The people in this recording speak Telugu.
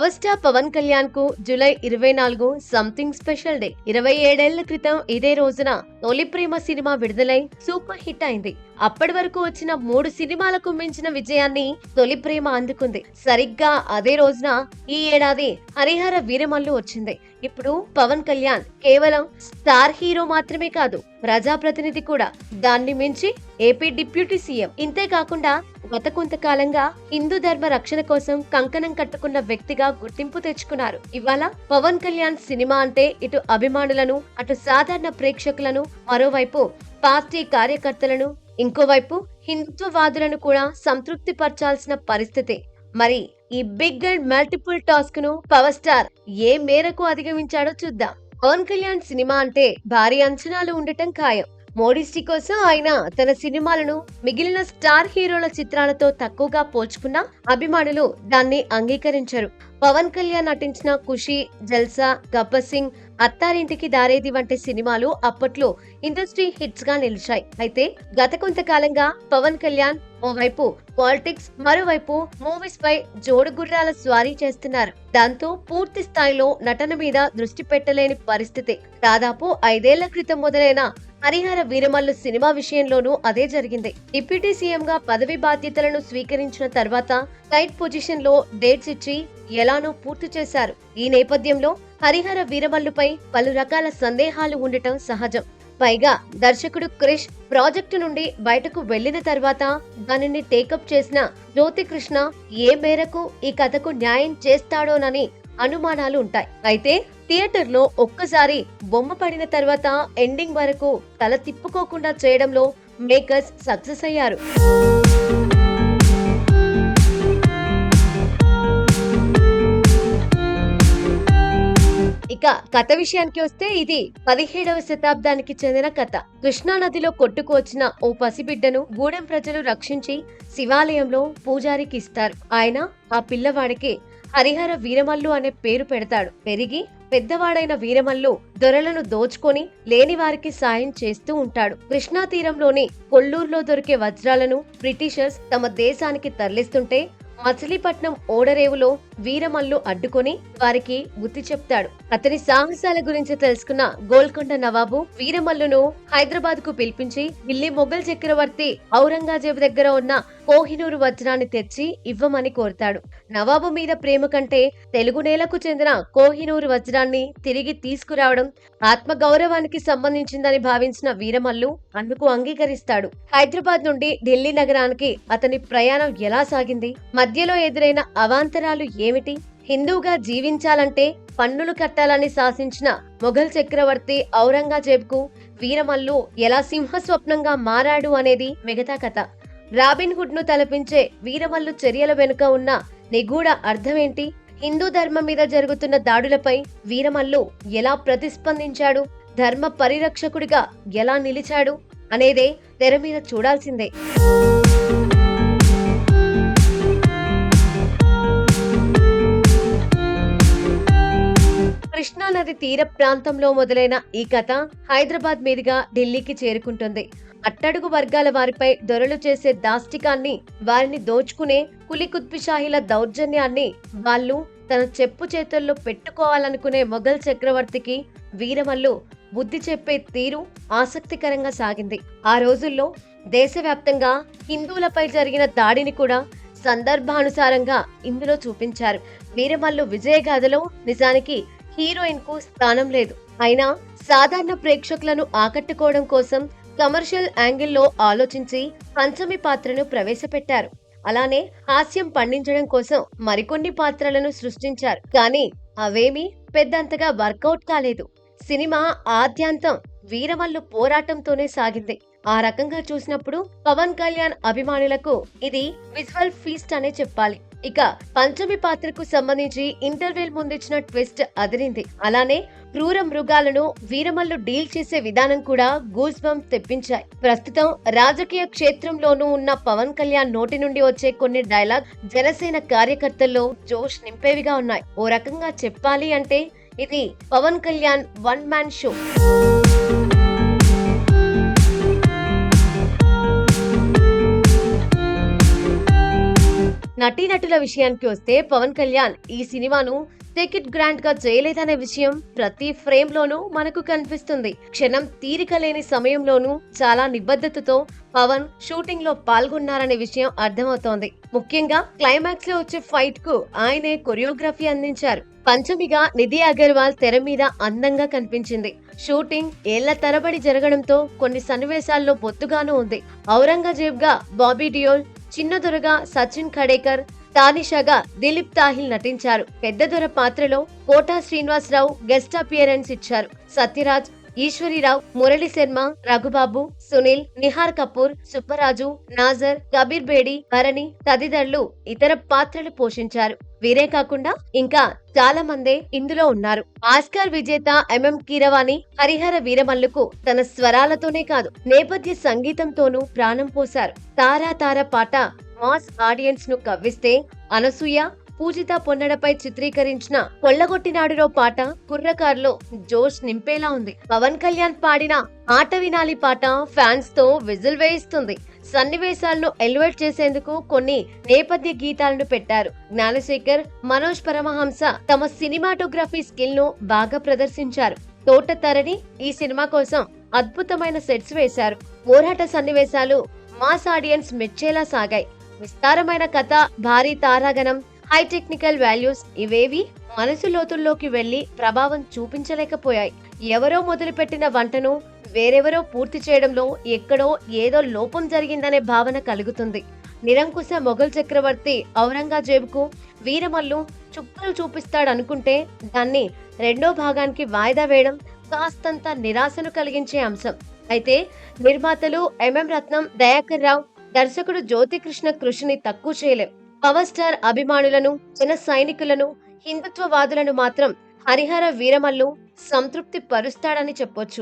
పవర్ స్టార్ పవన్ కళ్యాణ్ కు జూలై 24 సంథింగ్ స్పెషల్ డే. 27 ఏళ్ల క్రితం ఇదే రోజున తొలి ప్రేమ సినిమా విడుదలై సూపర్ హిట్ అయింది. అప్పటి వరకు వచ్చిన 3 సినిమాలకు మించిన విజయాన్ని తొలి ప్రేమ అందుకుంది. సరిగ్గా అదే రోజున ఈ ఏడాది హరిహర వీరమల్లు వచ్చింది. ఇప్పుడు పవన్ కళ్యాణ్ కేవలం స్టార్ హీరో మాత్రమే కాదు, ప్రజాప్రతినిధి కూడా. దాన్ని మించి ఏపీ డిప్యూటీ సీఎం. ఇంతేకాకుండా గత కొంతకాలంగా హిందూ ధర్మ రక్షణ కోసం కంకణం కట్టుకున్న వ్యక్తిగా గుర్తింపు తెచ్చుకున్నారు. ఇవాళ పవన్ కళ్యాణ్ సినిమా అంటే ఇటు అభిమానులను, అటు సాధారణ ప్రేక్షకులను, మరోవైపు పార్టీ కార్యకర్తలను, ఇంకోవైపు హిందుత్వవాదులను కూడా సంతృప్తి పరచాల్సిన పరిస్థితి. మరి ఈ బిగ్ అండ్ మల్టిపుల్ టాస్క్ ను పవర్ స్టార్ ఏ మేరకు అధిగమించాడో చూద్దాం. పవన్ కళ్యాణ్ సినిమా అంటే భారీ అంచనాలు ఉండటం ఖాయం. మోడీస్టీ కోసం ఆయన తన సినిమాలను మిగిలిన స్టార్ హీరోల చిత్రాలతో తక్కువగా పోల్చుకున్నా అభిమానులు దాన్ని అంగీకరించరు. పవన్ కళ్యాణ్ నటించిన ఖుషి, జల్సా, గబ్బర్ సింగ్, అత్తారింటికి దారేది వంటి సినిమాలు అప్పట్లో ఇండస్ట్రీ హిట్స్ గా నిలిచాయి. అయితే గత కొంతకాలంగా పవన్ కళ్యాణ్ ఓవైపు పాలిటిక్స్, మరోవైపు మూవీస్ పై జోడుగుర్రాల స్వారీ చేస్తున్నారు. దాంతో పూర్తి స్థాయిలో నటన మీద దృష్టి పెట్టలేని పరిస్థితి. దాదాపు 5 ఏళ్ల క్రితం మొదలైన హరిహర వీరమల్లు సినిమా విషయంలోనూ అదే జరిగింది. డిప్యూటీ సీఎం గా పదవి బాధ్యతలను స్వీకరించిన తర్వాత టైట్ పొజిషన్ లో డేట్స్ ఇచ్చి ఎలానో పూర్తి చేశారు. ఈ నేపథ్యంలో హరిహర వీరమల్లుపై పలు రకాల సందేహాలు ఉండటం సహజం. పైగా దర్శకుడు క్రిష్ ప్రాజెక్టు నుండి బయటకు వెళ్లిన తర్వాత దానిని టేకప్ చేసిన జ్యోతికృష్ణ ఏ మేరకు ఈ కథకు న్యాయం చేస్తాడోనని అనుమానాలు ఉంటాయి. అయితే థియేటర్ లో ఒక్కసారి బొమ్మ పడిన తర్వాత ఎండింగ్ వరకు తల తిప్పుకోకుండా చేయడంలో మేకర్స్ సక్సెస్ అయ్యారు. ఇక కథ విషయానికి వస్తే ఇది 17వ శతాబ్దానికి చెందిన కథ. కృష్ణా నదిలో కొట్టుకు వచ్చిన ఓ పసిబిడ్డను గూడెం ప్రజలు రక్షించి శివాలయంలో పూజారికి ఇస్తారు. ఆయన ఆ పిల్లవాడికి హరిహర వీరమల్లు అనే పేరు పెడతాడు. పెరిగి పెద్దవాడైన వీరమల్లు దొరలను దోచుకొని లేని వారికి సాయం చేస్తూ ఉంటాడు. కృష్ణా తీరంలోని కొల్లూరులో దొరికే వజ్రాలను బ్రిటిషర్స్ తమ దేశానికి తరలిస్తుంటే మచిలీపట్నం ఓడరేవులో వీరమల్లు అడ్డుకొని వారికి బుద్ధి చెప్తాడు. అతని సాహసాల గురించి తెలుసుకున్న గోల్కొండ నవాబు వీరమల్లును హైదరాబాద్ కు పిలిపించి ఢిల్లీ మొఘల్ చక్రవర్తి ఔరంగజేబు దగ్గర ఉన్న కోహినూరు వజ్రాన్ని తెచ్చి ఇవ్వమని కోరుతాడు. నవాబు మీద ప్రేమ కంటే తెలుగు నేలకు చెందిన కోహినూరు వజ్రాన్ని తిరిగి తీసుకురావడం ఆత్మగౌరవానికి సంబంధించిందని భావించిన వీరమల్లు అందుకు అంగీకరిస్తాడు. హైదరాబాద్ నుండి ఢిల్లీ నగరానికి అతని ప్రయాణం ఎలా సాగింది, మధ్యలో ఎదురైన అవాంతరాలు ఏమిటి, హిందూగా జీవించాలంటే పన్నులు కట్టాలని శాసించిన మొఘల్ చక్రవర్తి ఔరంగజేబుకు వీరమల్లు ఎలా సింహస్వప్నంగా మారాడు అనేది మిగతా కథ. రాబిన్ హుడ్ ను తలపించే వీరమల్లు చర్యల వెనుక ఉన్న నిగూఢ అర్థమేంటి, హిందూ ధర్మం మీద జరుగుతున్న దాడులపై వీరమల్లు ఎలా ప్రతిస్పందించాడు, ధర్మ పరిరక్షకుడిగా ఎలా నిలిచాడు అనేదే తెర మీద చూడాల్సిందే. కృష్ణా నది తీర ప్రాంతంలో మొదలైన ఈ కథ హైదరాబాద్ మీదుగా ఢిల్లీకి చేరుకుంటుంది. అట్టడుగు వర్గాల వారిపై దొరలు చేసే దాష్టికాన్ని, వారిని దోచుకునే కులి కుత్బిషాహీల దౌర్జన్యాన్ని వాళ్ళు తన చెప్పు చేతుల్లో పెట్టుకోవాలనుకునే మొఘల్ చక్రవర్తికి వీరమల్లు బుద్ధి చెప్పే తీరు ఆసక్తికరంగా సాగింది. ఆ రోజుల్లో దేశవ్యాప్తంగా హిందువులపై జరిగిన దాడిని కూడా సందర్భానుసారంగా ఇందులో చూపించారు. వీరమల్లు విజయగాథలో నిజానికి హీరోయిన్ కు స్థానం లేదు. అయినా సాధారణ ప్రేక్షకులను ఆకట్టుకోవడం కోసం కమర్షియల్ యాంగిల్లో ఆలోచించి పంచమి పాత్రను ప్రవేశపెట్టారు. అలానే హాస్యం పండించడం కోసం మరికొన్ని పాత్రలను సృష్టించారు. కానీ అవేమీ పెద్దంతగా వర్కౌట్ కాలేదు. సినిమా ఆద్యాంతం వీరమల్లు పోరాటంతోనే సాగింది. ఆ రకంగా చూసినప్పుడు పవన్ కళ్యాణ్ అభిమానులకు ఇది విజువల్ ఫీస్ట్ అనే చెప్పాలి. ఇక పంచమి పాత్రకు సంబంధించి ఇంటర్వెల్ ముందిచ్చిన ట్విస్ట్ అదిరింది. అలానే క్రూర మృగాలను వీరమల్లు డీల్ చేసే విధానం కూడా గూస్ బంప్ తెప్పించాయి. ప్రస్తుతం రాజకీయ క్షేత్రంలోనూ ఉన్న పవన్ కళ్యాణ్ నోటి నుండి వచ్చే కొన్ని డైలాగ్ జనసేన కార్యకర్తల్లో జోష్ నింపేవిగా ఉన్నాయి. ఓ రకంగా చెప్పాలి అంటే ఇది Pawan Kalyan one man show. నటీనటుల విషయానికి వస్తే పవన్ కళ్యాణ్ ఈ సినిమాను సెకండ్ గ్రాండ్ గా చేయలేదనే విషయం ప్రతి ఫ్రేమ్ లోనూ మనకు కనిపిస్తుంది. క్షణం తీరిక లేని సమయంలోనూ చాలా నిబద్ధతతో పవన్ షూటింగ్ లో పాల్గొన్నారనే విషయం అర్థమవుతోంది. ముఖ్యంగా క్లైమాక్స్ లో వచ్చే ఫైట్ కు ఆయనే కొరియోగ్రఫీ అందించారు. పంచమిగా నిధి అగర్వాల్ తెర మీద అందంగా కనిపించింది. షూటింగ్ ఏళ్ల తరబడి జరగడంతో కొన్ని సన్నివేశాల్లో బొత్తుగానూ ఉంది. ఔరంగజేబ్ గా బాబీ డియోల్, చిన్న దొరగా సచిన్ ఖడేకర్, తానిషాగా దిలీప్ తాహిల్ నటించారు. పెద్ద దొర పాత్రలో కోటా శ్రీనివాసరావు గెస్ట్ అపియరెన్స్ ఇచ్చారు. సత్యరాజ్, ఈశ్వరీరావు, మురళీ శర్మ, రఘుబాబు, సునీల్, నిహార్ కపూర్, సుబ్బరాజు, నాజర్, కబీర్ బేడి, భరణి తదితరులు ఇతర పాత్రలు పోషించారు. వీరే కాకుండా ఇంకా చాలా మందే ఇందులో ఉన్నారు. ఆస్కార్ విజేత ఎంఎం కీరవాణి హరిహర వీరమల్లుకు తన స్వరాలతోనే కాదు నేపథ్య సంగీతంతోనూ ప్రాణం పోశారు. తారా తార పాట మాస్ ఆడియన్స్ ను కవ్విస్తే, అనసూయ, పూజిత పొన్నడపై చిత్రీకరించిన కొల్లగొట్టినాడులో పాట కుర్రకారులో జోష్ నింపేలా ఉంది. పవన్ కళ్యాణ్ పాడిన ఆట వినాలి పాట ఫ్యాన్స్ తో విజిల్ వేయిస్తుంది. సన్నివేశాలను ఎలివేట్ చేసేందుకు కొన్ని నేపథ్య గీతాలను పెట్టారు. జ్ఞానశేఖర్, మనోజ్ పరమహంస తమ సినిమాటోగ్రఫీ స్కిల్ ను బాగా ప్రదర్శించారు. తోట తరణి ఈ సినిమా కోసం అద్భుతమైన సెట్స్ వేశారు. పోరాట సన్నివేశాలు మాస్ ఆడియన్స్ మెచ్చేలా సాగాయి. విస్తారమైన కథ, భారీ తారాగణం, హై టెక్నికల్ వాల్యూస్ ఇవేవి మనసు లోతుల్లోకి వెళ్లి ప్రభావం చూపించలేకపోయాయి. ఎవరో మొదలుపెట్టిన వంటను వేరెవరో పూర్తి చేయడంలో ఎక్కడో ఏదో లోపం జరిగిందనే భావన కలుగుతుంది. నిరంకుశ మొఘల్ చక్రవర్తి ఔరంగజేబుకు వీరమల్లు చుక్కలు చూపిస్తాడనుకుంటే దాన్ని రెండో భాగానికి వాయిదా వేయడం కాస్తంత నిరాశను కలిగించే అంశం. అయితే నిర్మాతలు ఎంఎం రత్నం, దయాకర్ రావు, దర్శకుడు జ్యోతికృష్ణ కృషిని తక్కువ చేయలేం. పవర్ స్టార్ అభిమానులను, జన సైనికులను, హిందుత్వవాదులను మాత్రం హరిహర వీరమల్లు సంతృప్తి పరుస్తాడని చెప్పొచ్చు.